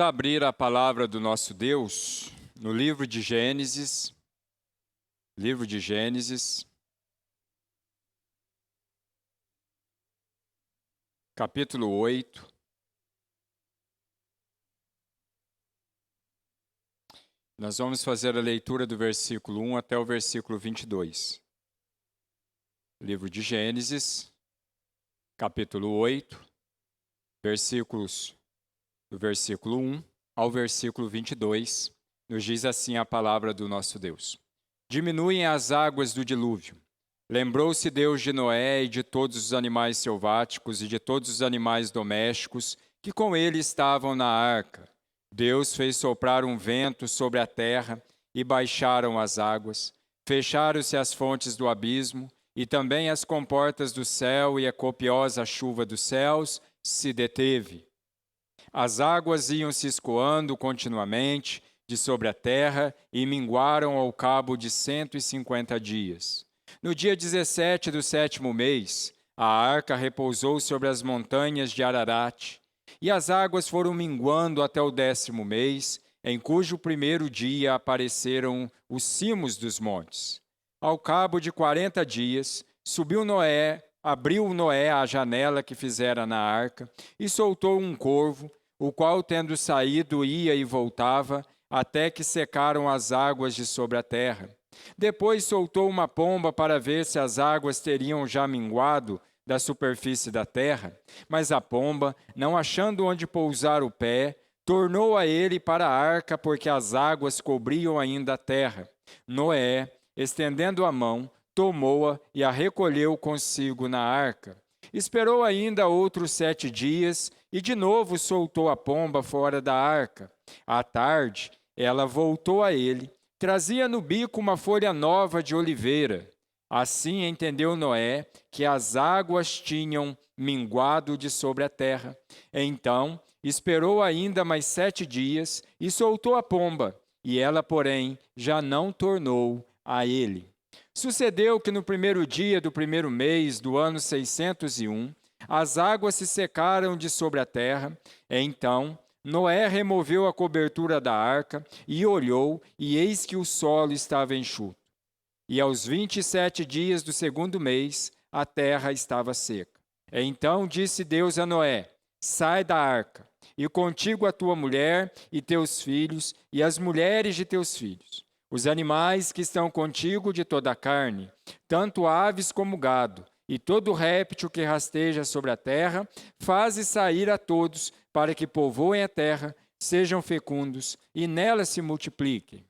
Abrir a palavra do nosso Deus no livro de Gênesis, capítulo 8. Nós vamos fazer a leitura do versículo 1 até o versículo 22. Livro de Gênesis, capítulo 8, versículos do versículo 1 ao versículo 22, nos diz assim a palavra do nosso Deus. Diminuem as águas do dilúvio. Lembrou-se Deus de Noé e de todos os animais selváticos e de todos os animais domésticos que com ele estavam na arca. Deus fez soprar um vento sobre a terra e baixaram as águas. Fecharam-se as fontes do abismo e também as comportas do céu, e a copiosa chuva dos céus se deteve. As águas iam se escoando continuamente de sobre a terra e minguaram ao cabo de 150 dias. No dia 17 do 7º mês, a arca repousou sobre as montanhas de Ararat, e as águas foram minguando até o 10º mês, em cujo primeiro dia apareceram os cimos dos montes. Ao cabo de 40 dias, abriu Noé a janela que fizera na arca, e soltou um corvo, o qual, tendo saído, ia e voltava, até que secaram as águas de sobre a terra. Depois soltou uma pomba para ver se as águas teriam já minguado da superfície da terra. Mas a pomba, não achando onde pousar o pé, tornou a ele para a arca, porque as águas cobriam ainda a terra. Noé, estendendo a mão, tomou-a e a recolheu consigo na arca. Esperou ainda outros 7 dias e de novo soltou a pomba fora da arca. À tarde, ela voltou a ele, trazia no bico uma folha nova de oliveira. Assim entendeu Noé que as águas tinham minguado de sobre a terra. Então, esperou ainda mais 7 dias e soltou a pomba, e ela, porém, já não tornou a ele. Sucedeu que no primeiro dia do primeiro mês do ano 601, as águas se secaram de sobre a terra. Então, Noé removeu a cobertura da arca e olhou, e eis que o solo estava enxuto. E aos 27 dias do segundo mês, a terra estava seca. Então disse Deus a Noé: sai da arca, e contigo a tua mulher e teus filhos, e as mulheres de teus filhos. Os animais que estão contigo de toda a carne, tanto aves como gado, e todo réptil que rasteja sobre a terra, faze sair a todos, para que povoem a terra, sejam fecundos, e nela se multipliquem.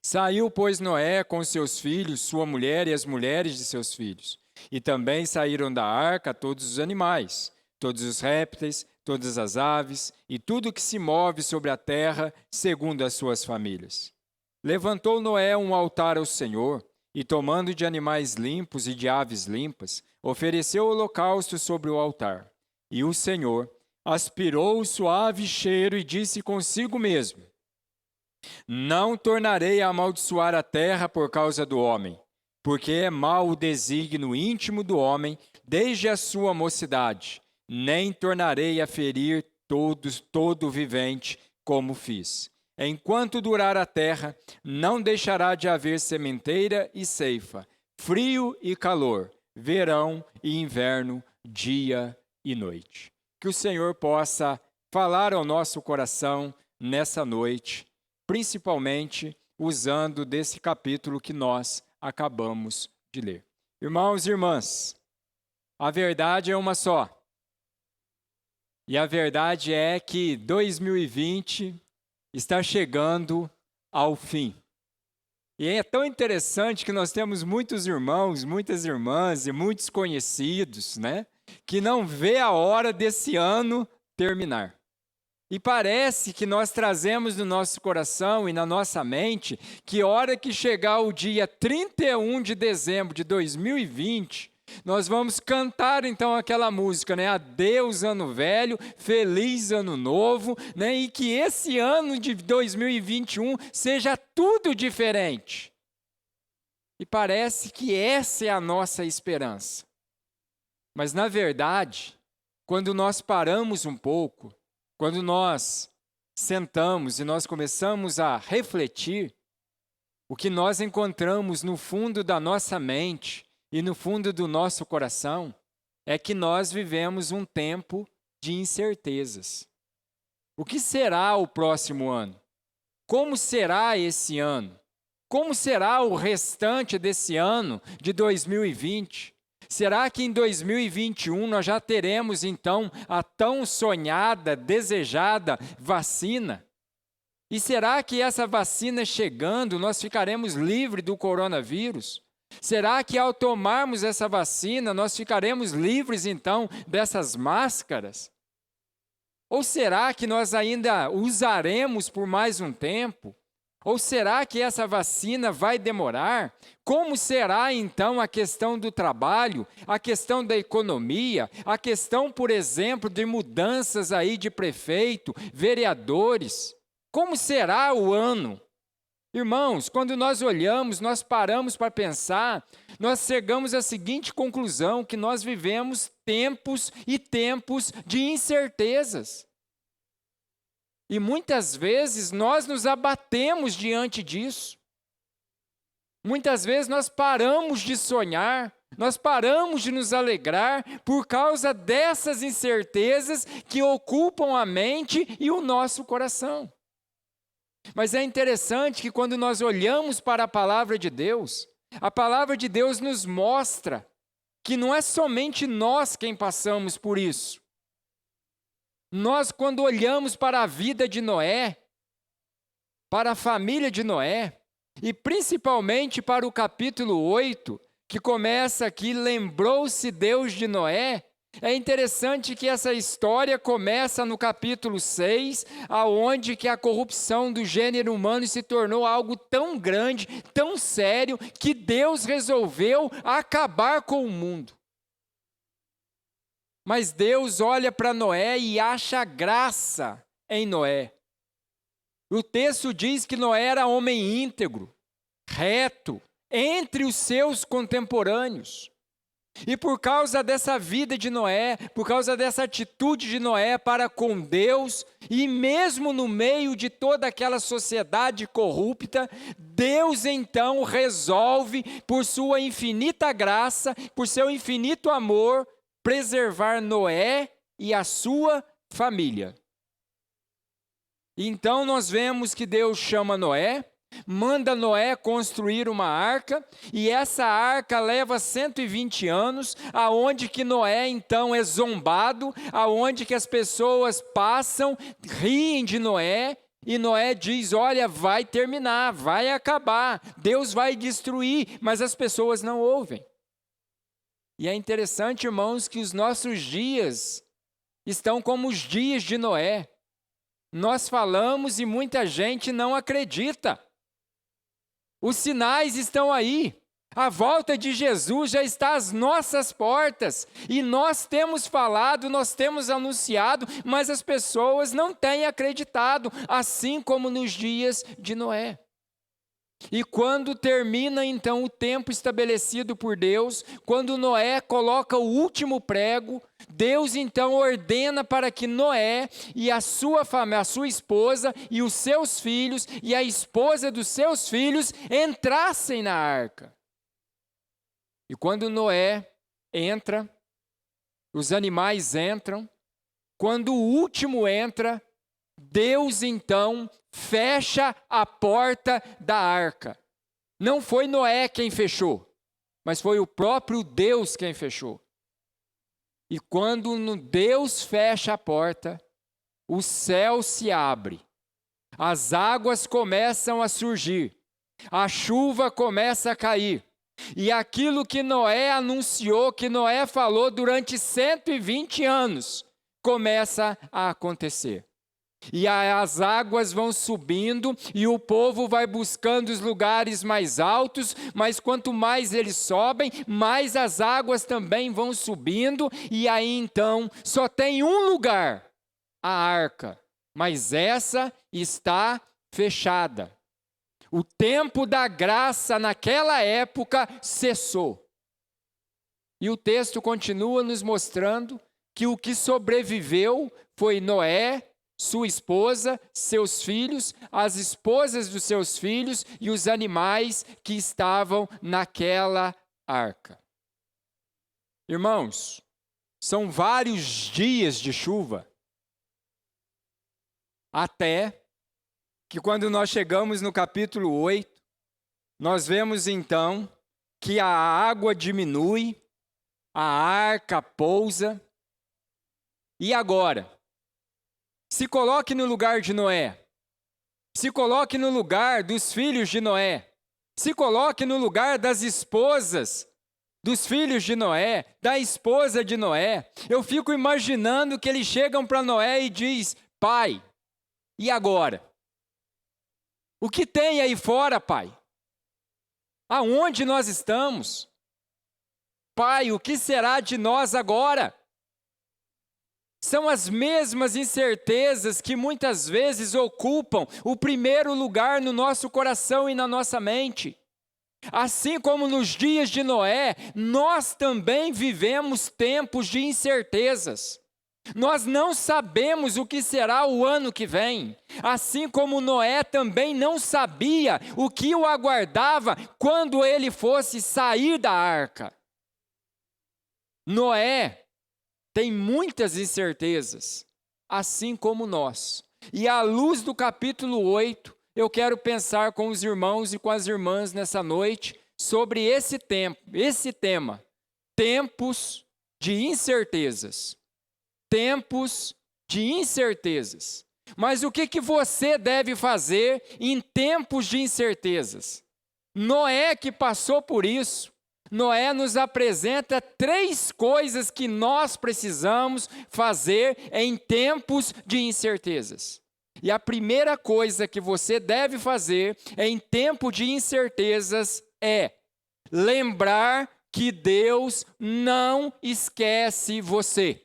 Saiu, pois, Noé com seus filhos, sua mulher e as mulheres de seus filhos. E também saíram da arca todos os animais, todos os répteis, todas as aves, e tudo que se move sobre a terra, segundo as suas famílias. Levantou Noé um altar ao Senhor, e tomando de animais limpos e de aves limpas, ofereceu holocausto sobre o altar. E o Senhor aspirou o suave cheiro e disse consigo mesmo: não tornarei a amaldiçoar a terra por causa do homem, porque é mau o desígnio íntimo do homem desde a sua mocidade, nem tornarei a ferir todo vivente como fiz. Enquanto durar a terra, não deixará de haver sementeira e ceifa, frio e calor, verão e inverno, dia e noite. Que o Senhor possa falar ao nosso coração nessa noite, principalmente usando desse capítulo que nós acabamos de ler. Irmãos e irmãs, a verdade é uma só. E a verdade é que 2020 está chegando ao fim. E é tão interessante que nós temos muitos irmãos, muitas irmãs e muitos conhecidos, né, que não vê a hora desse ano terminar. E parece que nós trazemos no nosso coração e na nossa mente que hora que chegar o dia 31 de dezembro de 2020, nós vamos cantar então aquela música, né? Adeus ano velho, feliz ano novo, né? E que esse ano de 2021 seja tudo diferente. E parece que essa é a nossa esperança. Mas na verdade, quando nós paramos um pouco, quando nós sentamos e nós começamos a refletir, o que nós encontramos no fundo da nossa mente e no fundo do nosso coração é que nós vivemos um tempo de incertezas. O que será o próximo ano? Como será esse ano? Como será o restante desse ano de 2020? Será que em 2021 nós já teremos então a tão sonhada, desejada vacina? E será que essa vacina chegando, nós ficaremos livres do coronavírus? Será que ao tomarmos essa vacina, nós ficaremos livres então dessas máscaras? Ou será que nós ainda usaremos por mais um tempo? Ou será que essa vacina vai demorar? Como será então a questão do trabalho, a questão da economia, a questão, por exemplo, de mudanças aí de prefeito, vereadores? Como será o ano? Irmãos, quando nós olhamos, nós paramos para pensar, nós chegamos à seguinte conclusão, que nós vivemos tempos e tempos de incertezas. E muitas vezes nós nos abatemos diante disso. Muitas vezes nós paramos de sonhar, nós paramos de nos alegrar por causa dessas incertezas que ocupam a mente e o nosso coração. Mas é interessante que quando nós olhamos para a palavra de Deus, a palavra de Deus nos mostra que não é somente nós quem passamos por isso. Nós, quando olhamos para a vida de Noé, para a família de Noé, e principalmente para o capítulo 8, que começa aqui, lembrou-se Deus de Noé, é interessante que essa história começa no capítulo 6, aonde que a corrupção do gênero humano se tornou algo tão grande, tão sério, que Deus resolveu acabar com o mundo. Mas Deus olha para Noé e acha graça em Noé. O texto diz que Noé era homem íntegro, reto, entre os seus contemporâneos. E por causa dessa vida de Noé, por causa dessa atitude de Noé para com Deus, e mesmo no meio de toda aquela sociedade corrupta, Deus então resolve, por sua infinita graça, por seu infinito amor, preservar Noé e a sua família. Então nós vemos que Deus chama Noé, manda Noé construir uma arca, e essa arca leva 120 anos, aonde que Noé então é zombado, aonde que as pessoas passam, riem de Noé, e Noé diz, olha, vai terminar, vai acabar, Deus vai destruir, mas as pessoas não ouvem. E é interessante, irmãos, que os nossos dias estão como os dias de Noé. Nós falamos e muita gente não acredita. Os sinais estão aí. A volta de Jesus já está às nossas portas. E nós temos falado, nós temos anunciado, mas as pessoas não têm acreditado, assim como nos dias de Noé. E quando termina então o tempo estabelecido por Deus, quando Noé coloca o último prego, Deus então ordena para que Noé e a sua família, a sua esposa e os seus filhos e a esposa dos seus filhos entrassem na arca. E quando Noé entra, os animais entram, quando o último entra, Deus então fecha a porta da arca. Não foi Noé quem fechou, mas foi o próprio Deus quem fechou. E quando Deus fecha a porta, o céu se abre, as águas começam a surgir, a chuva começa a cair, e aquilo que Noé anunciou, que Noé falou durante 120 anos, começa a acontecer. E as águas vão subindo e o povo vai buscando os lugares mais altos, mas quanto mais eles sobem, mais as águas também vão subindo, e aí então só tem um lugar, a arca, mas essa está fechada. O tempo da graça naquela época cessou. E o texto continua nos mostrando que o que sobreviveu foi Noé sua esposa, seus filhos, as esposas dos seus filhos e os animais que estavam naquela arca. Irmãos, são vários dias de chuva, até que quando nós chegamos no capítulo 8, nós vemos então que a água diminui, a arca pousa. E agora? Se coloque no lugar de Noé. Se coloque no lugar dos filhos de Noé. Se coloque no lugar das esposas dos filhos de Noé, da esposa de Noé. Eu fico imaginando que eles chegam para Noé e diz: pai, e agora? O que tem aí fora, pai? Aonde nós estamos? Pai, o que será de nós agora? São as mesmas incertezas que muitas vezes ocupam o primeiro lugar no nosso coração e na nossa mente. Assim como nos dias de Noé, nós também vivemos tempos de incertezas. Nós não sabemos o que será o ano que vem. Assim como Noé também não sabia o que o aguardava quando ele fosse sair da arca. Noé tem muitas incertezas, assim como nós. E à luz do capítulo 8, eu quero pensar com os irmãos e com as irmãs nessa noite sobre esse tema, tempos de incertezas. Tempos de incertezas. Mas o que você deve fazer em tempos de incertezas? Noé, que passou por isso, Noé nos apresenta 3 coisas que nós precisamos fazer em tempos de incertezas. E a primeira coisa que você deve fazer em tempo de incertezas é lembrar que Deus não esquece você.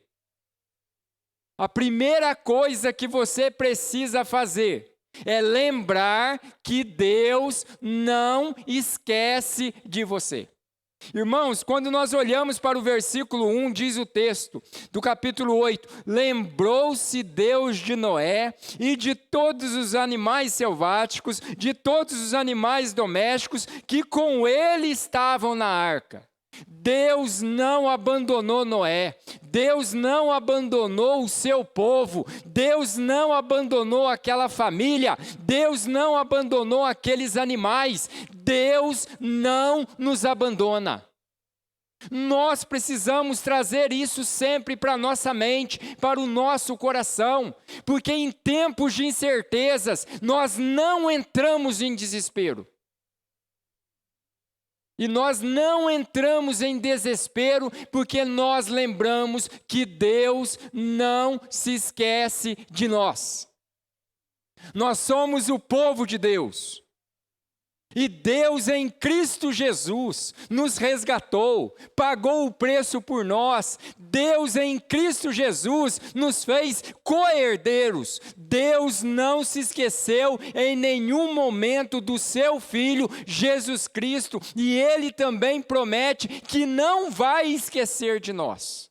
A primeira coisa que você precisa fazer é lembrar que Deus não esquece de você. Irmãos, quando nós olhamos para o versículo 1, diz o texto do capítulo 8: lembrou-se Deus de Noé e de todos os animais selváticos, de todos os animais domésticos que com ele estavam na arca. Deus não abandonou Noé, Deus não abandonou o seu povo, Deus não abandonou aquela família, Deus não abandonou aqueles animais, Deus não nos abandona. Nós precisamos trazer isso sempre para a nossa mente, para o nosso coração, porque em tempos de incertezas nós não entramos em desespero. E nós não entramos em desespero porque nós lembramos que Deus não se esquece de nós. Nós somos o povo de Deus. E Deus em Cristo Jesus nos resgatou, pagou o preço por nós. Deus em Cristo Jesus nos fez co-herdeiros. Deus não se esqueceu em nenhum momento do seu Filho Jesus Cristo. E Ele também promete que não vai esquecer de nós.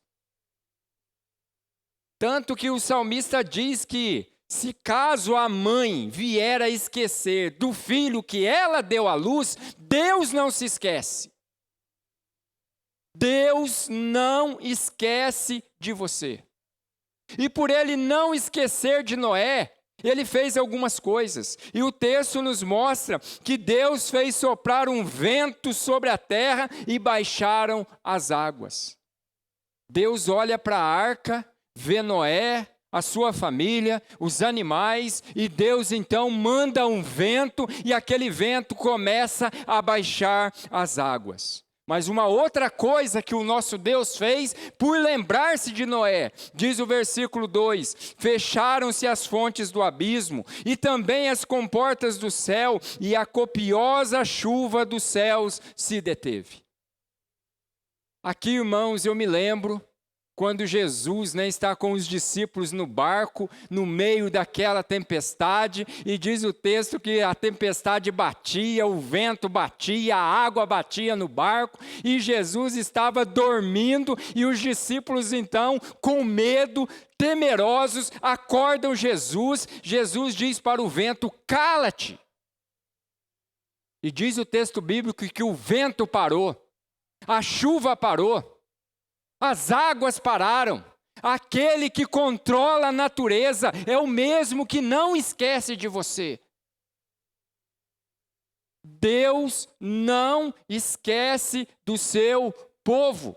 Tanto que o salmista diz que se caso a mãe vier a esquecer do filho que ela deu à luz, Deus não se esquece. Deus não esquece de você. E por ele não esquecer de Noé, ele fez algumas coisas. E o texto nos mostra que Deus fez soprar um vento sobre a terra e baixaram as águas. Deus olha para a arca, vê Noé, a sua família, os animais, e Deus então manda um vento, e aquele vento começa a baixar as águas. Mas uma outra coisa que o nosso Deus fez, por lembrar-se de Noé, diz o versículo 2, fecharam-se as fontes do abismo, e também as comportas do céu, e a copiosa chuva dos céus se deteve. Aqui, irmãos, eu me lembro quando Jesus, está com os discípulos no barco, no meio daquela tempestade, e diz o texto que a tempestade batia, o vento batia, a água batia no barco, e Jesus estava dormindo, e os discípulos então, com medo, temerosos, acordam Jesus. Jesus diz para o vento: cala-te. E diz o texto bíblico que o vento parou, a chuva parou, as águas pararam. Aquele que controla a natureza é o mesmo que não esquece de você. Deus não esquece do seu povo.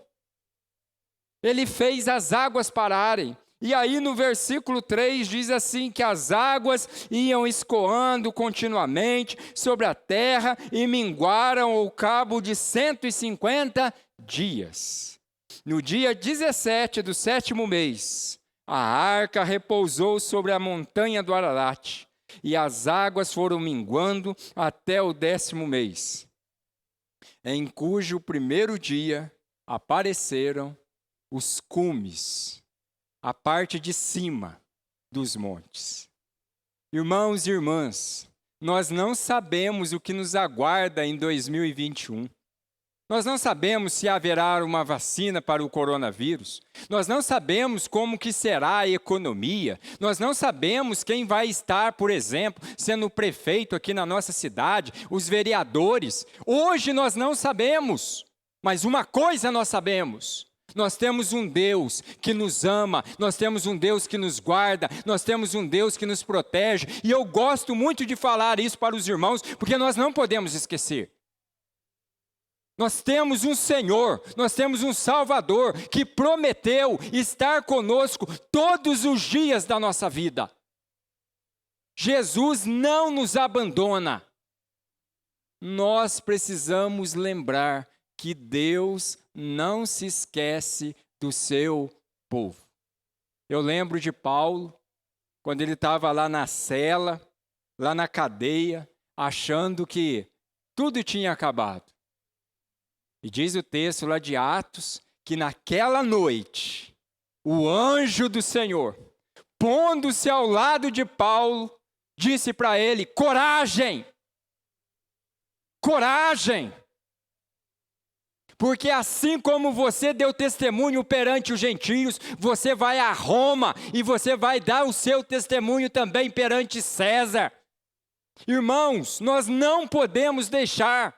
Ele fez as águas pararem. E aí no versículo 3 diz assim, que as águas iam escoando continuamente sobre a terra e minguaram ao cabo de 150 dias. No dia 17 do 7º mês, a arca repousou sobre a montanha do Ararat, e as águas foram minguando até o 10º mês, em cujo primeiro dia apareceram os cumes, a parte de cima dos montes. Irmãos e irmãs, nós não sabemos o que nos aguarda em 2021. Nós não sabemos se haverá uma vacina para o coronavírus. Nós não sabemos como que será a economia. Nós não sabemos quem vai estar, por exemplo, sendo prefeito aqui na nossa cidade, os vereadores. Hoje nós não sabemos, mas uma coisa nós sabemos. Nós temos um Deus que nos ama, nós temos um Deus que nos guarda, nós temos um Deus que nos protege. E eu gosto muito de falar isso para os irmãos, porque nós não podemos esquecer. Nós temos um Senhor, nós temos um Salvador que prometeu estar conosco todos os dias da nossa vida. Jesus não nos abandona. Nós precisamos lembrar que Deus não se esquece do seu povo. Eu lembro de Paulo, quando ele estava lá na cela, lá na cadeia, achando que tudo tinha acabado. E diz o texto lá de Atos, que naquela noite, o anjo do Senhor, pondo-se ao lado de Paulo, disse para ele: coragem! Coragem! Porque assim como você deu testemunho perante os gentios, você vai a Roma e você vai dar o seu testemunho também perante César. Irmãos, nós não podemos deixar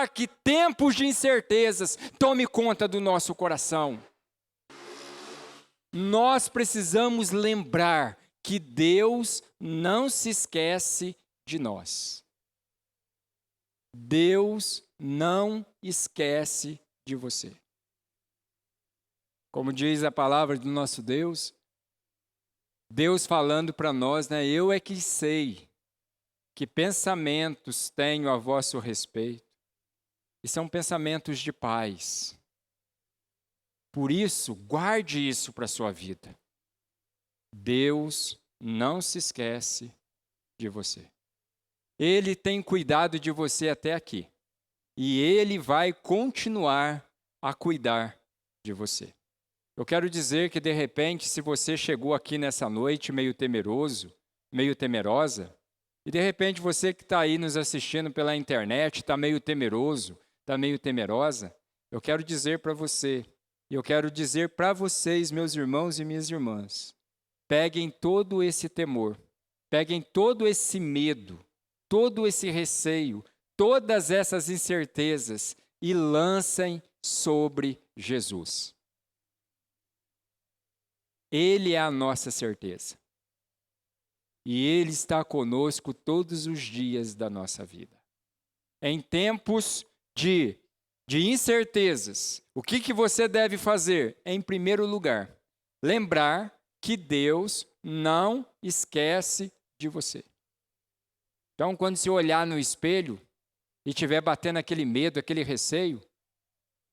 que tempos de incertezas tome conta do nosso coração. Nós precisamos lembrar que Deus não se esquece de nós. Deus não esquece de você. Como diz a palavra do nosso Deus, Deus falando para nós, eu é que sei que pensamentos tenho a vosso respeito, e são pensamentos de paz. Por isso, guarde isso para a sua vida. Deus não se esquece de você. Ele tem cuidado de você até aqui. E Ele vai continuar a cuidar de você. Eu quero dizer que, de repente, se você chegou aqui nessa noite meio temeroso, meio temerosa, e de repente você que está aí nos assistindo pela internet está meio temeroso, está meio temerosa, eu quero dizer para você, e eu quero dizer para vocês, meus irmãos e minhas irmãs, peguem todo esse temor, peguem todo esse medo, todo esse receio, todas essas incertezas e lancem sobre Jesus. Ele é a nossa certeza. E Ele está conosco todos os dias da nossa vida. Em tempos de incertezas, o que você deve fazer? Em primeiro lugar, lembrar que Deus não esquece de você. Então, quando você olhar no espelho e estiver batendo aquele medo, aquele receio,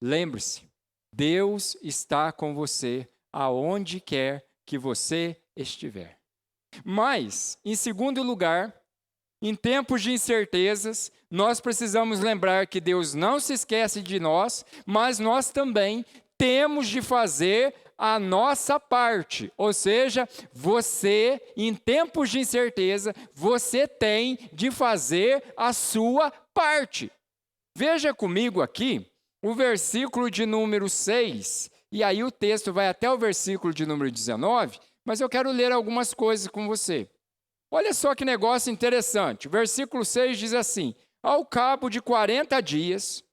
lembre-se, Deus está com você aonde quer que você estiver. Mas, em segundo lugar, Em tempos de incertezas, nós precisamos lembrar que Deus não se esquece de nós, mas nós também temos de fazer a nossa parte. Ou seja, você, em tempos de incerteza, você tem de fazer a sua parte. Veja comigo aqui o versículo de número 6, e aí o texto vai até o versículo de número 19, mas eu quero ler algumas coisas com você. Olha só que negócio interessante. O versículo 6 diz assim: ao cabo de 40 dias,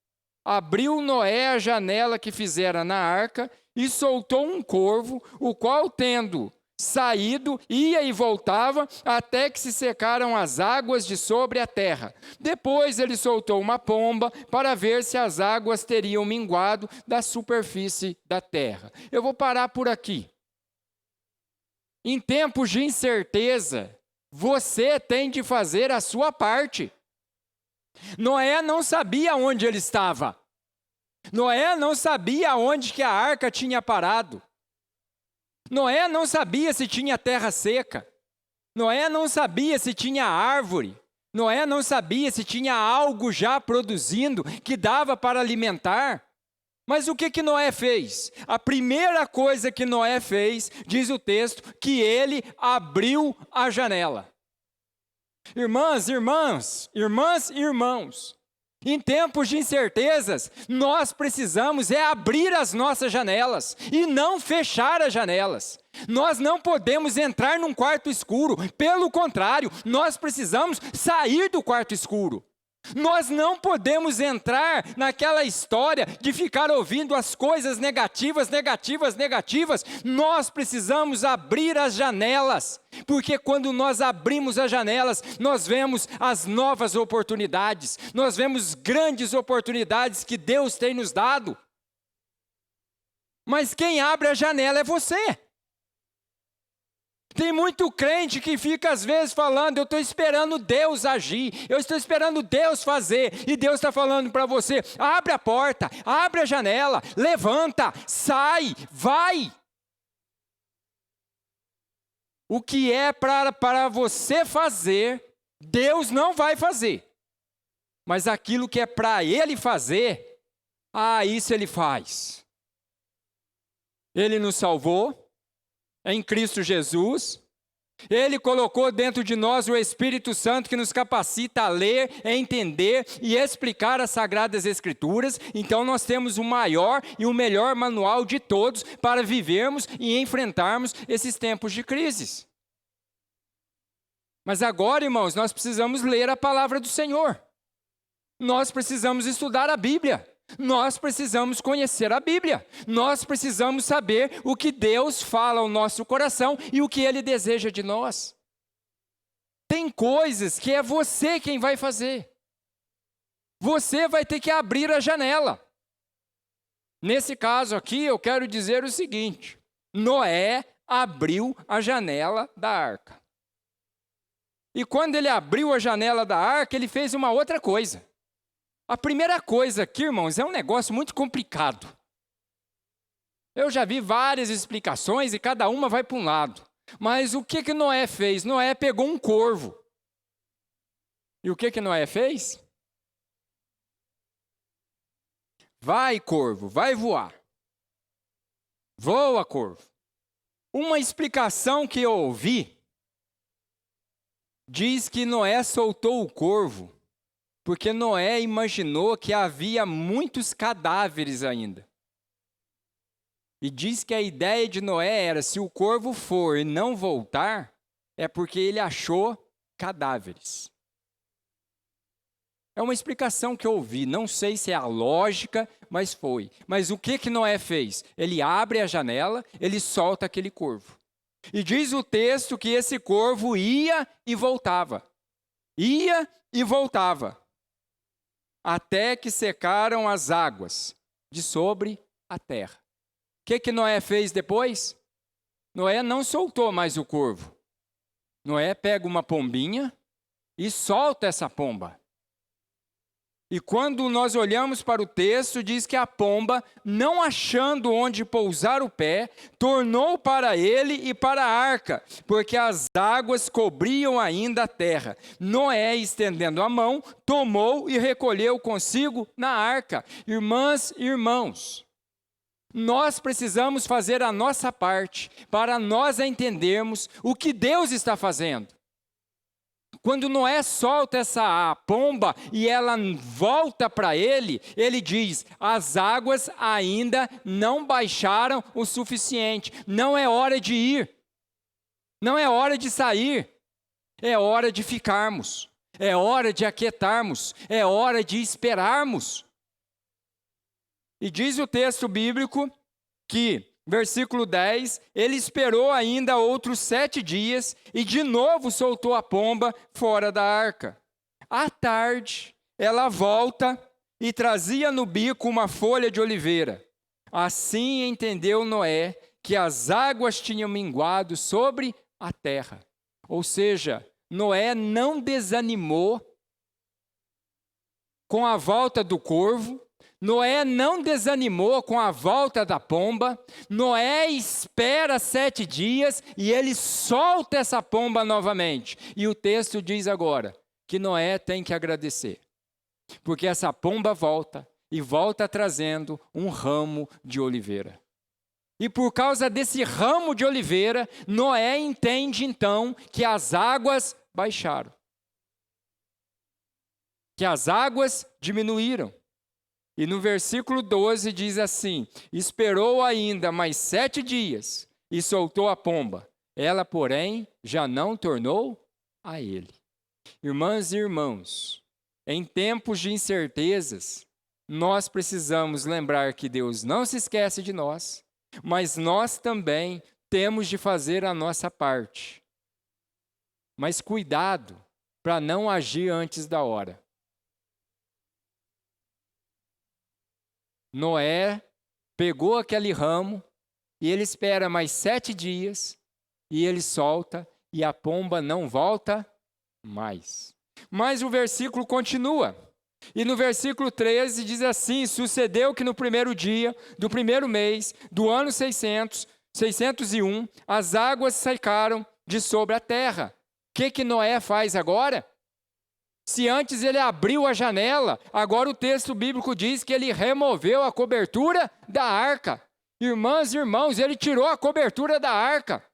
abriu Noé a janela que fizera na arca e soltou um corvo, o qual, tendo saído, ia e voltava até que se secaram as águas de sobre a terra. Depois ele soltou uma pomba para ver se as águas teriam minguado da superfície da terra. Eu vou parar por aqui. Em tempos de incerteza, você tem de fazer a sua parte. Noé não sabia onde ele estava. Noé não sabia onde que a arca tinha parado. Noé não sabia se tinha terra seca. Noé não sabia se tinha árvore. Noé não sabia se tinha algo já produzindo que dava para alimentar. Mas o que Noé fez? A primeira coisa que Noé fez, diz o texto, que ele abriu a janela. Irmãs, irmãs, irmãs e irmãos, em tempos de incertezas, nós precisamos abrir as nossas janelas e não fechar as janelas. Nós não podemos entrar num quarto escuro, pelo contrário, nós precisamos sair do quarto escuro. Nós não podemos entrar naquela história de ficar ouvindo as coisas negativas. Nós precisamos abrir as janelas, porque quando nós abrimos as janelas, nós vemos as novas oportunidades, nós vemos grandes oportunidades que Deus tem nos dado. Mas quem abre a janela é você. Tem muito crente que fica às vezes falando, eu estou esperando Deus agir, eu estou esperando Deus fazer, e Deus está falando para você, abre a porta, abre a janela, levanta, sai, vai. O que é para você fazer, Deus não vai fazer, mas aquilo que é para Ele fazer, isso Ele faz. Ele nos salvou em Cristo Jesus, Ele colocou dentro de nós o Espírito Santo que nos capacita a ler, a entender e explicar as Sagradas Escrituras. Então nós temos o maior e o melhor manual de todos para vivermos e enfrentarmos esses tempos de crises. Mas agora, irmãos, nós precisamos ler a palavra do Senhor. Nós precisamos estudar a Bíblia. Nós precisamos conhecer a Bíblia. Nós precisamos saber o que Deus fala ao nosso coração e o que Ele deseja de nós. Tem coisas que é você quem vai fazer. Você vai ter que abrir a janela. Nesse caso aqui, eu quero dizer o seguinte: Noé abriu a janela da arca. E quando ele abriu a janela da arca, ele fez uma outra coisa. A primeira coisa aqui, irmãos, é um negócio muito complicado. Eu já vi várias explicações e cada uma vai para um lado. Mas o que Noé fez? Noé pegou um corvo. E o que Noé fez? Vai, corvo, vai voar. Voa, corvo. Uma explicação que eu ouvi diz que Noé soltou o corvo porque Noé imaginou que havia muitos cadáveres ainda. E diz que a ideia de Noé era, se o corvo for e não voltar, é porque ele achou cadáveres. É uma explicação que eu ouvi, não sei se é a lógica, mas foi. Mas o que Noé fez? Ele abre a janela, ele solta aquele corvo. E diz o texto que esse corvo ia e voltava. Ia e voltava. Até que secaram as águas de sobre a terra. O que Noé fez depois? Noé não soltou mais o corvo. Noé pega uma pombinha e solta essa pomba. E quando nós olhamos para o texto, diz que a pomba, não achando onde pousar o pé, tornou para ele e para a arca, porque as águas cobriam ainda a terra. Noé, estendendo a mão, tomou e recolheu consigo na arca. Irmãs e irmãos, nós precisamos fazer a nossa parte para nós entendermos o que Deus está fazendo. Quando Noé solta essa pomba e ela volta para ele, ele diz: as águas ainda não baixaram o suficiente, não é hora de ir, não é hora de sair, é hora de ficarmos, é hora de aquietarmos, é hora de esperarmos. E diz o texto bíblico que, versículo 10, ele esperou ainda outros 7 dias e de novo soltou a pomba fora da arca. À tarde, ela volta e trazia no bico uma folha de oliveira. Assim entendeu Noé que as águas tinham minguado sobre a terra. Ou seja, Noé não desanimou com a volta do corvo, Noé não desanimou com a volta da pomba. Noé espera 7 dias e ele solta essa pomba novamente. E o texto diz agora que Noé tem que agradecer, porque essa pomba volta e volta trazendo um ramo de oliveira. E por causa desse ramo de oliveira, Noé entende então que as águas baixaram, que as águas diminuíram. E no versículo 12 diz assim: esperou ainda mais 7 dias e soltou a pomba. Ela, porém, já não tornou a ele. Irmãs e irmãos, em tempos de incertezas, nós precisamos lembrar que Deus não se esquece de nós, mas nós também temos de fazer a nossa parte. Mas cuidado para não agir antes da hora. Noé pegou aquele ramo e ele espera mais 7 dias e ele solta e a pomba não volta mais. Mas o versículo continua. E no versículo 13 diz assim: sucedeu que no primeiro dia do primeiro mês do ano 601, as águas secaram de sobre a terra. O que Noé faz agora? Se antes ele abriu a janela, agora o texto bíblico diz que ele removeu a cobertura da arca. Irmãs e irmãos, ele tirou a cobertura da arca.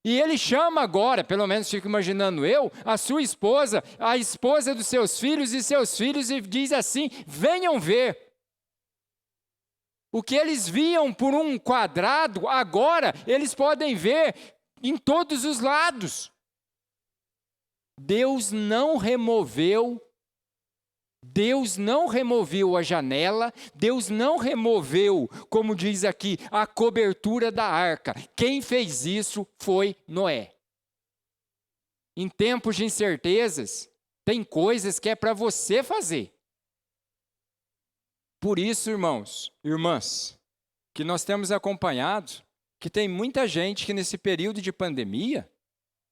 E ele chama agora, pelo menos fico imaginando eu, a sua esposa, a esposa dos seus filhos e seus filhos, e diz assim: venham ver. O que eles viam por um quadrado, agora eles podem ver em todos os lados. Deus não removeu a janela, Deus não removeu, como diz aqui, a cobertura da arca. Quem fez isso foi Noé. Em tempos de incertezas, tem coisas que é para você fazer. Por isso, irmãos, irmãs, que nós temos acompanhado, que tem muita gente que nesse período de pandemia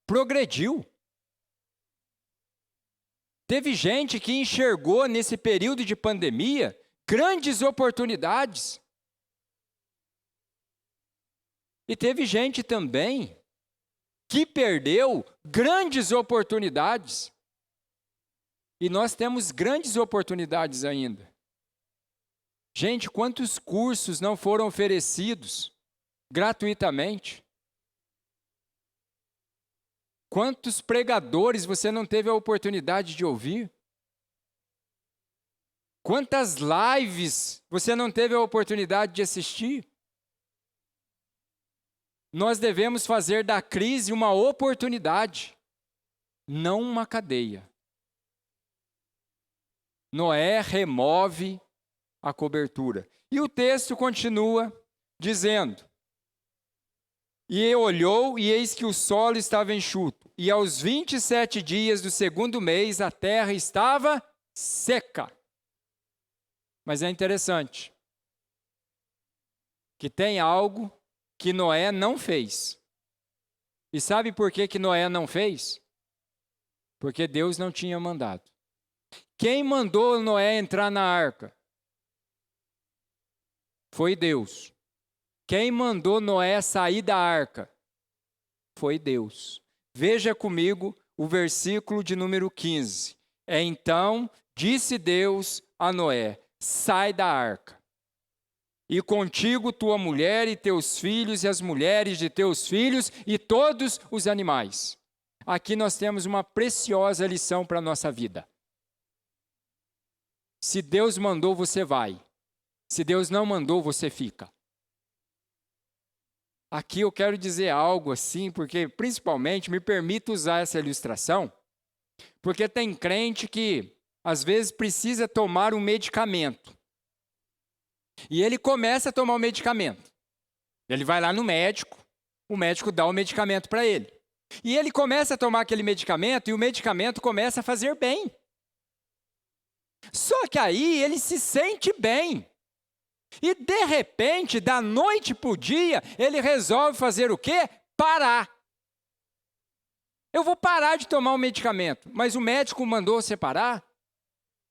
progrediu. Teve gente que enxergou nesse período de pandemia grandes oportunidades. E teve gente também que perdeu grandes oportunidades. E nós temos grandes oportunidades ainda. Gente, quantos cursos não foram oferecidos gratuitamente? Quantos pregadores você não teve a oportunidade de ouvir? Quantas lives você não teve a oportunidade de assistir? Nós devemos fazer da crise uma oportunidade, não uma cadeia. Noé remove a cobertura. E o texto continua dizendo: e olhou, e eis que o solo estava enxuto. E aos 27 dias do segundo mês, a terra estava seca. Mas é interessante que tem algo que Noé não fez. E sabe por que Noé não fez? Porque Deus não tinha mandado. Quem mandou Noé entrar na arca? Foi Deus. Quem mandou Noé sair da arca? Foi Deus. Veja comigo o versículo de número 15. Então disse Deus a Noé: sai da arca, e contigo tua mulher e teus filhos e as mulheres de teus filhos e todos os animais. Aqui nós temos uma preciosa lição para a nossa vida. Se Deus mandou, você vai. Se Deus não mandou, você fica. Aqui eu quero dizer algo assim, porque principalmente me permito usar essa ilustração, porque tem crente que às vezes precisa tomar um medicamento. E ele começa a tomar o medicamento. Ele vai lá no médico, o médico dá o medicamento para ele. E ele começa a tomar aquele medicamento e o medicamento começa a fazer bem. Só que aí ele se sente bem. E de repente, da noite para o dia, ele resolve fazer o quê? Parar. Eu vou parar de tomar o medicamento, mas o médico mandou você parar?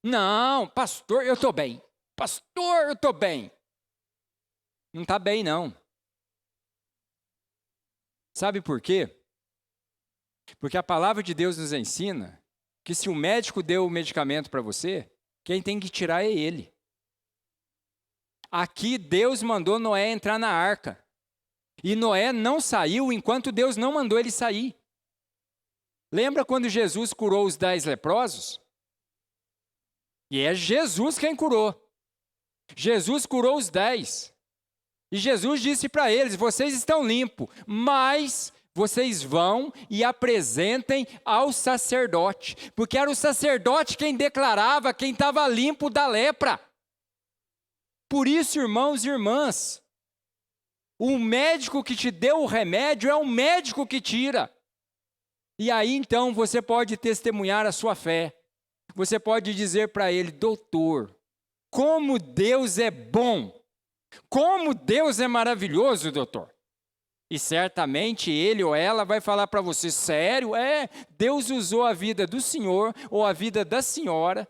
Não, pastor, eu estou bem. Pastor, eu estou bem. Não está bem, não. Sabe por quê? Porque a palavra de Deus nos ensina que se o médico deu o medicamento para você, quem tem que tirar é ele. Aqui Deus mandou Noé entrar na arca. E Noé não saiu enquanto Deus não mandou ele sair. Lembra quando Jesus curou os 10 leprosos? E é Jesus quem curou. Jesus curou os 10. E Jesus disse para eles: vocês estão limpos, mas vocês vão e apresentem ao sacerdote. Porque era o sacerdote quem declarava quem estava limpo da lepra. Por isso, irmãos e irmãs, o médico que te deu o remédio é o médico que tira. E aí, então, você pode testemunhar a sua fé. Você pode dizer para ele: doutor, como Deus é bom. Como Deus é maravilhoso, doutor. E certamente ele ou ela vai falar para você: sério? Deus usou a vida do senhor ou a vida da senhora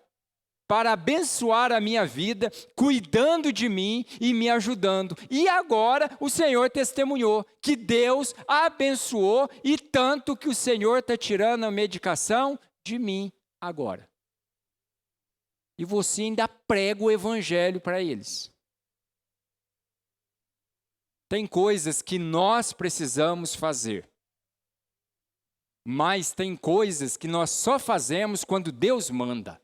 para abençoar a minha vida, cuidando de mim e me ajudando. E agora o Senhor testemunhou que Deus abençoou e tanto que o Senhor está tirando a medicação de mim agora. E você ainda prega o evangelho para eles. Tem coisas que nós precisamos fazer. Mas tem coisas que nós só fazemos quando Deus manda.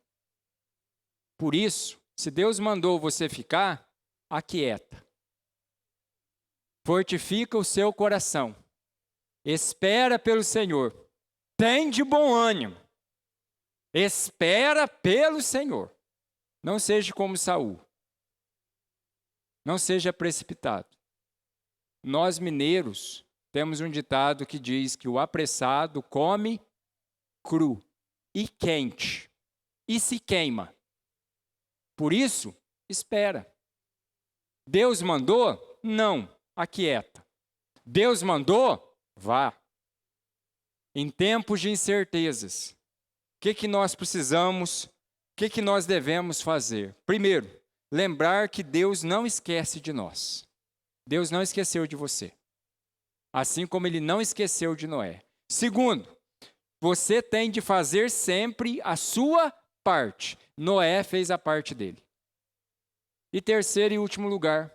Por isso, se Deus mandou você ficar, aquieta. Fortifica o seu coração. Espera pelo Senhor. Tem de bom ânimo. Espera pelo Senhor. Não seja como Saul. Não seja precipitado. Nós mineiros temos um ditado que diz que o apressado come cru e quente e se queima. Por isso, espera. Deus mandou? Não, aquieta. Deus mandou? Vá. Em tempos de incertezas, o que nós precisamos, o que nós devemos fazer? Primeiro, lembrar que Deus não esquece de nós. Deus não esqueceu de você. Assim como Ele não esqueceu de Noé. Segundo, você tem de fazer sempre a sua parte. Noé fez a parte dele. E terceiro e último lugar,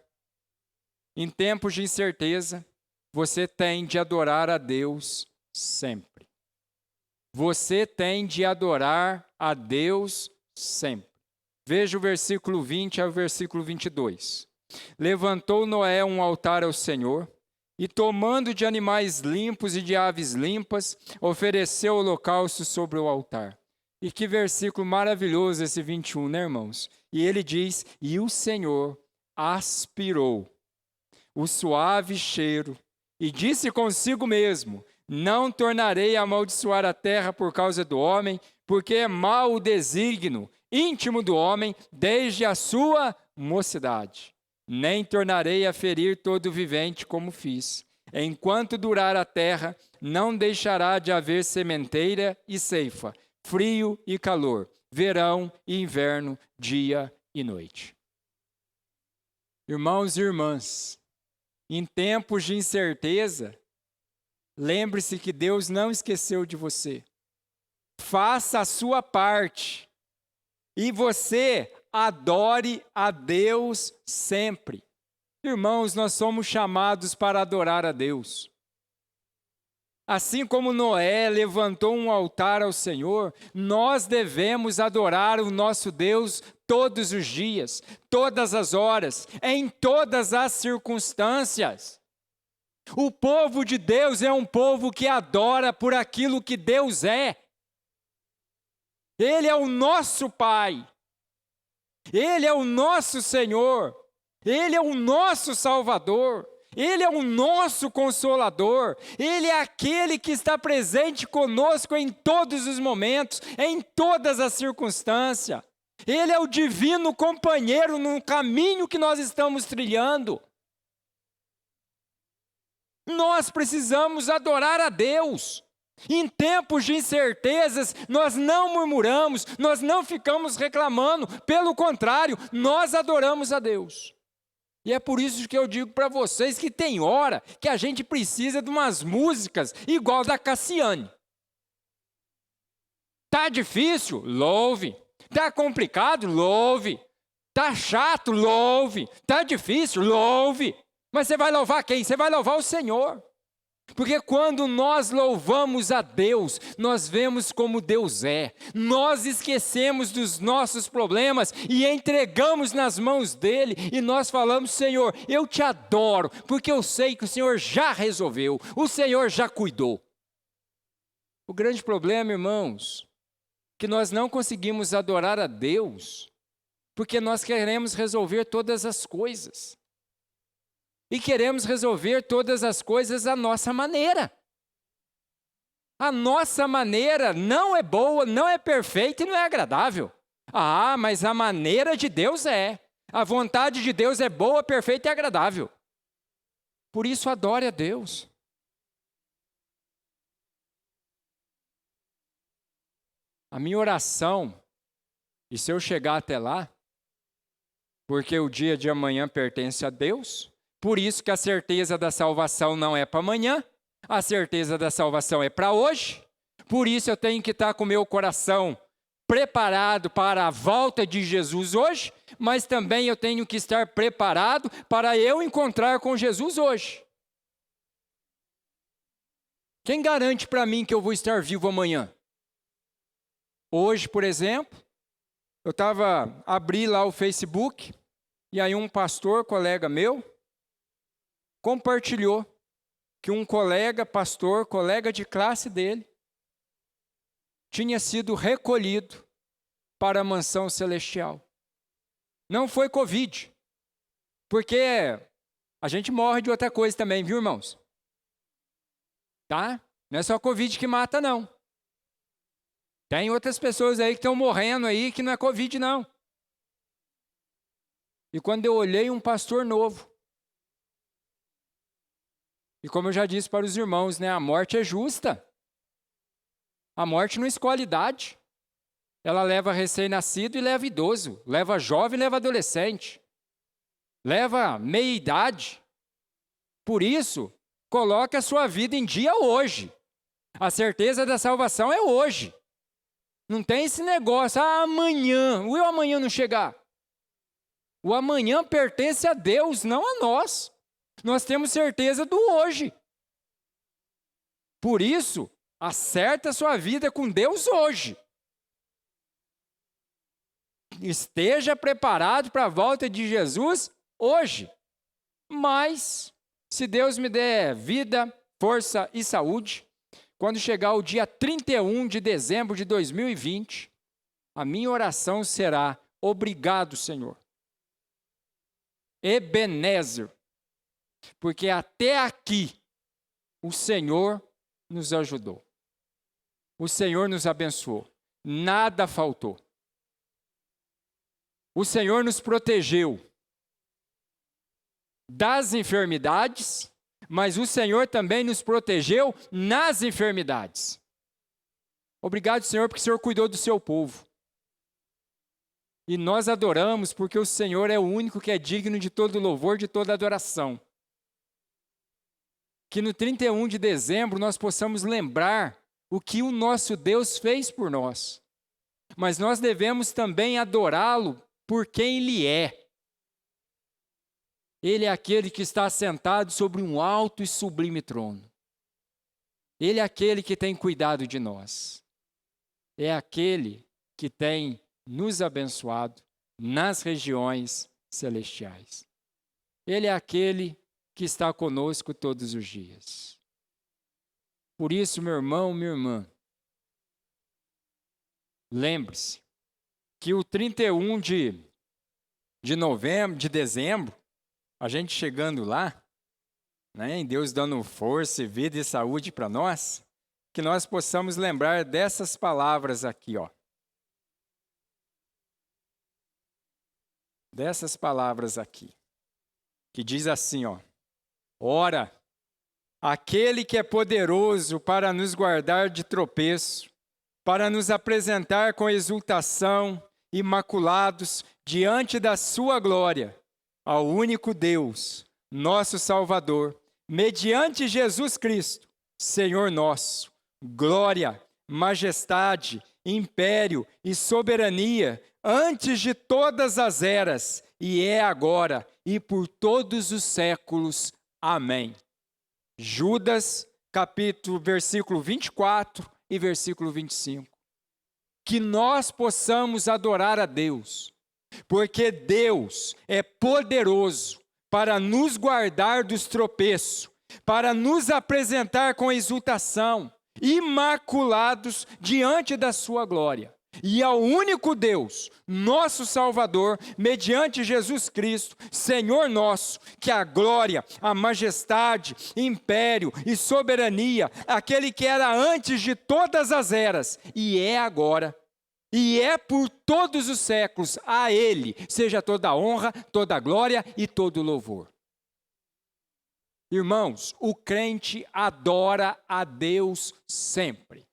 em tempos de incerteza, você tem de adorar a Deus sempre. Você tem de adorar a Deus sempre. Veja o versículo 20 ao versículo 22. Levantou Noé um altar ao Senhor, e tomando de animais limpos e de aves limpas, ofereceu holocausto sobre o altar. E que versículo maravilhoso esse 21, né, irmãos? E ele diz: e o Senhor aspirou o suave cheiro e disse consigo mesmo: não tornarei a amaldiçoar a terra por causa do homem, porque é mau o desígnio íntimo do homem desde a sua mocidade. Nem tornarei a ferir todo vivente como fiz. Enquanto durar a terra, não deixará de haver sementeira e ceifa, frio e calor. verão e inverno, dia e noite. Irmãos e irmãs, em tempos de incerteza, lembre-se que Deus não esqueceu de você. Faça a sua parte e você adore a Deus sempre. Irmãos, nós somos chamados para adorar a Deus. Assim como Noé levantou um altar ao Senhor, nós devemos adorar o nosso Deus todos os dias, todas as horas, em todas as circunstâncias. O povo de Deus é um povo que adora por aquilo que Deus é. Ele é o nosso Pai. Ele é o nosso Senhor. Ele é o nosso Salvador. Ele é o nosso Consolador. Ele é aquele que está presente conosco em todos os momentos, em todas as circunstâncias. Ele é o divino companheiro no caminho que nós estamos trilhando. Nós precisamos adorar a Deus. Em tempos de incertezas, nós não murmuramos, nós não ficamos reclamando. Pelo contrário, nós adoramos a Deus. E é por isso que eu digo para vocês que tem hora que a gente precisa de umas músicas igual da Cassiane. Tá difícil? Louve. Tá complicado? Louve. Tá chato? Louve. Tá difícil? Louve. Mas você vai louvar quem? Você vai louvar o Senhor. Porque quando nós louvamos a Deus, nós vemos como Deus é. Nós esquecemos dos nossos problemas e entregamos nas mãos dele. E nós falamos, Senhor, eu te adoro, porque eu sei que o Senhor já resolveu, o Senhor já cuidou. O grande problema, irmãos, que nós não conseguimos adorar a Deus, porque nós queremos resolver todas as coisas. E queremos resolver todas as coisas à nossa maneira. A nossa maneira não é boa, não é perfeita e não é agradável. Ah, mas a maneira de Deus é. A vontade de Deus é boa, perfeita e agradável. Por isso, adore a Deus. A minha oração, e se eu chegar até lá, porque o dia de amanhã pertence a Deus, por isso que a certeza da salvação não é para amanhã, a certeza da salvação é para hoje. Por isso eu tenho que estar com o meu coração preparado para a volta de Jesus hoje, mas também eu tenho que estar preparado para eu encontrar com Jesus hoje. Quem garante para mim que eu vou estar vivo amanhã? Hoje, por exemplo, eu abri lá o Facebook, e aí um pastor, colega meu, compartilhou que um colega pastor, colega de classe dele, tinha sido recolhido para a mansão celestial. Não foi Covid, porque a gente morre de outra coisa também, viu, irmãos? Tá? Não é só Covid que mata, não. Tem outras pessoas aí que estão morrendo aí que não é Covid, não. E quando eu olhei um pastor novo, e como eu já disse para os irmãos, né, a morte é justa. A morte não escolhe idade. Ela leva recém-nascido e leva idoso. Leva jovem e leva adolescente. Leva meia-idade. Por isso, coloque a sua vida em dia hoje. A certeza da salvação é hoje. Não tem esse negócio, amanhã. E o amanhã não chegar? O amanhã pertence a Deus, não a nós. Nós temos certeza do hoje. Por isso, acerta a sua vida com Deus hoje. Esteja preparado para a volta de Jesus hoje. Mas, se Deus me der vida, força e saúde, quando chegar o dia 31 de dezembro de 2020, a minha oração será: obrigado, Senhor. Ebenezer. Porque até aqui o Senhor nos ajudou. O Senhor nos abençoou. Nada faltou. O Senhor nos protegeu das enfermidades, mas o Senhor também nos protegeu nas enfermidades. Obrigado, Senhor, porque o Senhor cuidou do seu povo. E nós adoramos porque o Senhor é o único que é digno de todo louvor, de toda adoração. Que no 31 de dezembro nós possamos lembrar o que o nosso Deus fez por nós. Mas nós devemos também adorá-lo por quem Ele é. Ele é aquele que está sentado sobre um alto e sublime trono. Ele é aquele que tem cuidado de nós. É aquele que tem nos abençoado nas regiões celestiais. Ele é aquele que está conosco todos os dias. Por isso, meu irmão, minha irmã, lembre-se que o 31 de dezembro, a gente chegando lá, né, em Deus dando força, vida e saúde para nós, que nós possamos lembrar dessas palavras aqui, ó. Dessas palavras aqui, que diz assim, ó: ora, aquele que é poderoso para nos guardar de tropeço, para nos apresentar com exultação, imaculados, diante da sua glória, ao único Deus, nosso Salvador, mediante Jesus Cristo, Senhor nosso, glória, majestade, império e soberania, antes de todas as eras, e é agora, e por todos os séculos. Amém. Judas, versículo 24 e versículo 25. Que nós possamos adorar a Deus, porque Deus é poderoso para nos guardar dos tropeços, para nos apresentar com exultação, imaculados diante da sua glória. E ao único Deus, nosso Salvador, mediante Jesus Cristo, Senhor nosso, que a glória, a majestade, império e soberania, aquele que era antes de todas as eras, e é agora, e é por todos os séculos, a Ele seja toda a honra, toda a glória e todo o louvor. Irmãos, o crente adora a Deus sempre.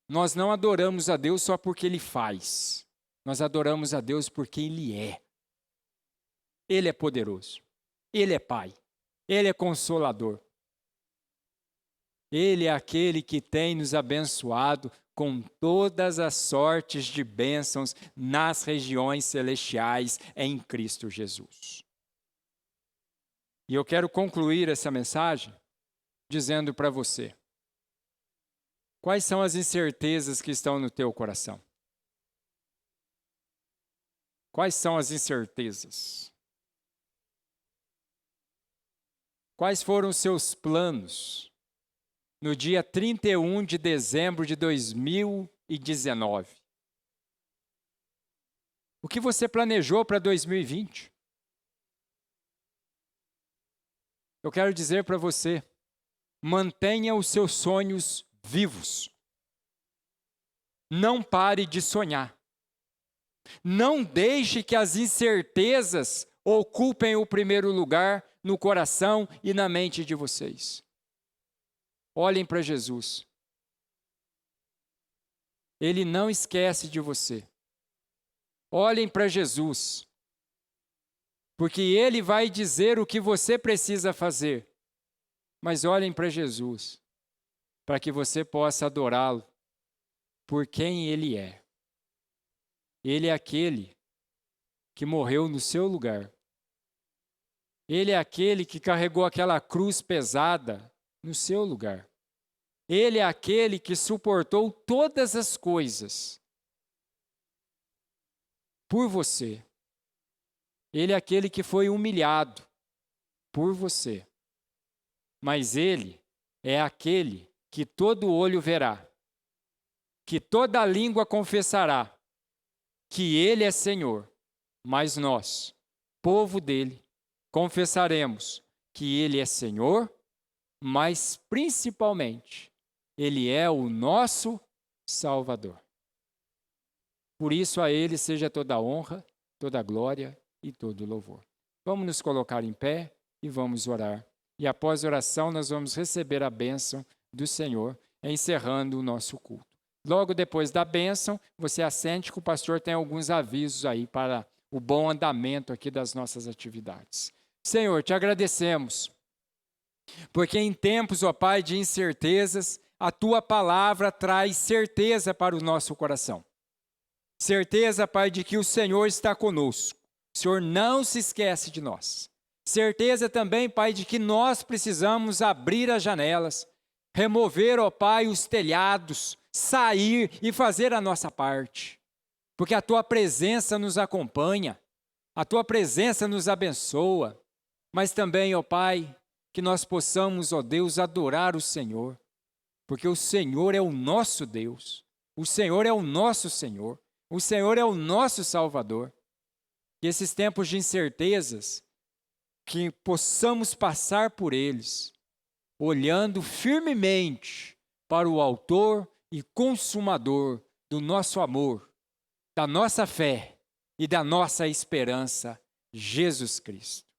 Nós não adoramos a Deus só porque Ele faz. Nós adoramos a Deus porque Ele é. Ele é poderoso. Ele é Pai. Ele é Consolador. Ele é aquele que tem nos abençoado com todas as sortes de bênçãos nas regiões celestiais em Cristo Jesus. E eu quero concluir essa mensagem dizendo para você: quais são as incertezas que estão no teu coração? Quais são as incertezas? Quais foram os seus planos no dia 31 de dezembro de 2019? O que você planejou para 2020? Eu quero dizer para você, mantenha os seus sonhos vivos. Não pare de sonhar. Não deixe que as incertezas ocupem o primeiro lugar no coração e na mente de vocês. Olhem para Jesus. Ele não esquece de você. Olhem para Jesus. Porque Ele vai dizer o que você precisa fazer. Mas olhem para Jesus, para que você possa adorá-lo por quem Ele é. Ele é aquele que morreu no seu lugar. Ele é aquele que carregou aquela cruz pesada no seu lugar. Ele é aquele que suportou todas as coisas por você. Ele é aquele que foi humilhado por você. Mas Ele é aquele que todo olho verá, que toda língua confessará que Ele é Senhor. Mas nós, povo dEle, confessaremos que Ele é Senhor, mas principalmente Ele é o nosso Salvador. Por isso a Ele seja toda a honra, toda a glória e todo o louvor. Vamos nos colocar em pé e vamos orar. E após a oração nós vamos receber a bênção do Senhor, encerrando o nosso culto. Logo depois da bênção, você assente que o pastor tem alguns avisos aí para o bom andamento aqui das nossas atividades. Senhor, te agradecemos, porque em tempos, ó Pai, de incertezas, a Tua palavra traz certeza para o nosso coração. Certeza, Pai, de que o Senhor está conosco. O Senhor não se esquece de nós. Certeza também, Pai, de que nós precisamos abrir as janelas, remover, ó Pai, os telhados, sair e fazer a nossa parte. Porque a Tua presença nos acompanha, a Tua presença nos abençoa. Mas também, ó Pai, que nós possamos, ó Deus, adorar o Senhor. Porque o Senhor é o nosso Deus, o Senhor é o nosso Senhor, o Senhor é o nosso Salvador. E esses tempos de incertezas, que possamos passar por eles, olhando firmemente para o autor e consumador do nosso amor, da nossa fé e da nossa esperança, Jesus Cristo.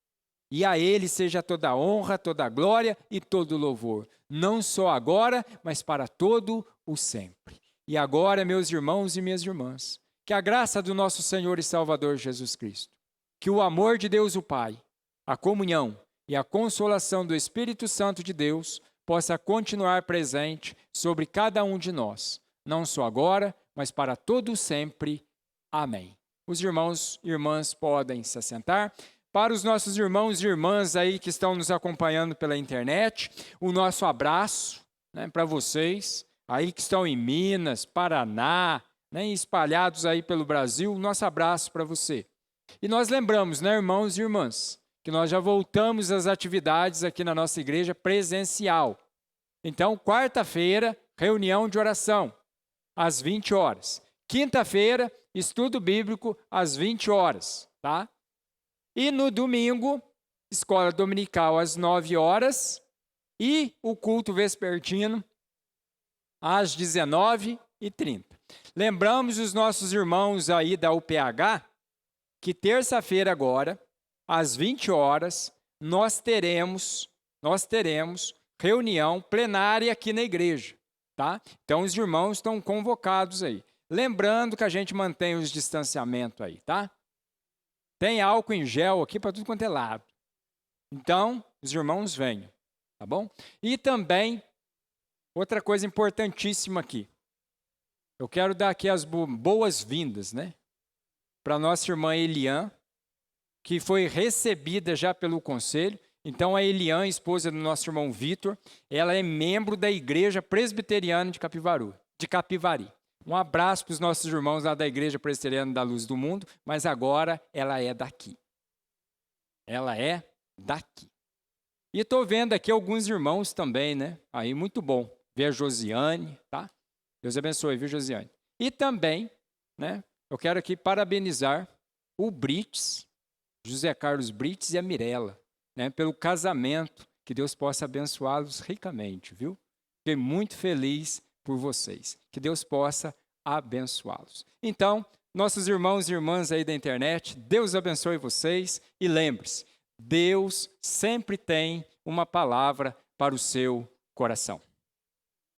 E a Ele seja toda a honra, toda a glória e todo o louvor, não só agora, mas para todo o sempre. E agora, meus irmãos e minhas irmãs, que a graça do nosso Senhor e Salvador Jesus Cristo, que o amor de Deus o Pai, a comunhão e a consolação do Espírito Santo de Deus possa continuar presente sobre cada um de nós, não só agora, mas para todo sempre. Amém. Os irmãos e irmãs podem se assentar. Para os nossos irmãos e irmãs aí que estão nos acompanhando pela internet, o nosso abraço, né, para vocês, aí que estão em Minas, Paraná, né, espalhados aí pelo Brasil, o nosso abraço para você. E nós lembramos, né, irmãos e irmãs, que nós já voltamos às atividades aqui na nossa igreja presencial. Então, quarta-feira, reunião de oração, às 20 horas. Quinta-feira, estudo bíblico, às 20 horas, tá? E no domingo, escola dominical, às 9 horas. E o culto vespertino, às 19h30. Lembramos os nossos irmãos aí da UPH, que terça-feira agora, às 20 horas, nós teremos reunião plenária aqui na igreja, tá? Então, os irmãos estão convocados aí. Lembrando que a gente mantém os distanciamentos aí, tá? Tem álcool em gel aqui para tudo quanto é lado. Então, os irmãos venham, tá bom? E também, outra coisa importantíssima aqui. Eu quero dar aqui as boas-vindas, né? Para a nossa irmã Eliane, que foi recebida já pelo conselho. Então, a Eliane, esposa do nosso irmão Vitor, ela é membro da Igreja Presbiteriana de Capivari. Um abraço para os nossos irmãos lá da Igreja Presbiteriana da Luz do Mundo, mas agora ela é daqui. Ela é daqui. E estou vendo aqui alguns irmãos também, né? Aí, muito bom. Ver a Josiane, tá? Deus abençoe, viu, Josiane? E também, né? Eu quero aqui parabenizar o Brites, José Carlos Brites e a Mirella, né, pelo casamento, que Deus possa abençoá-los ricamente, viu? Fiquei muito feliz por vocês, que Deus possa abençoá-los. Então, nossos irmãos e irmãs aí da internet, Deus abençoe vocês e lembre-se, Deus sempre tem uma palavra para o seu coração.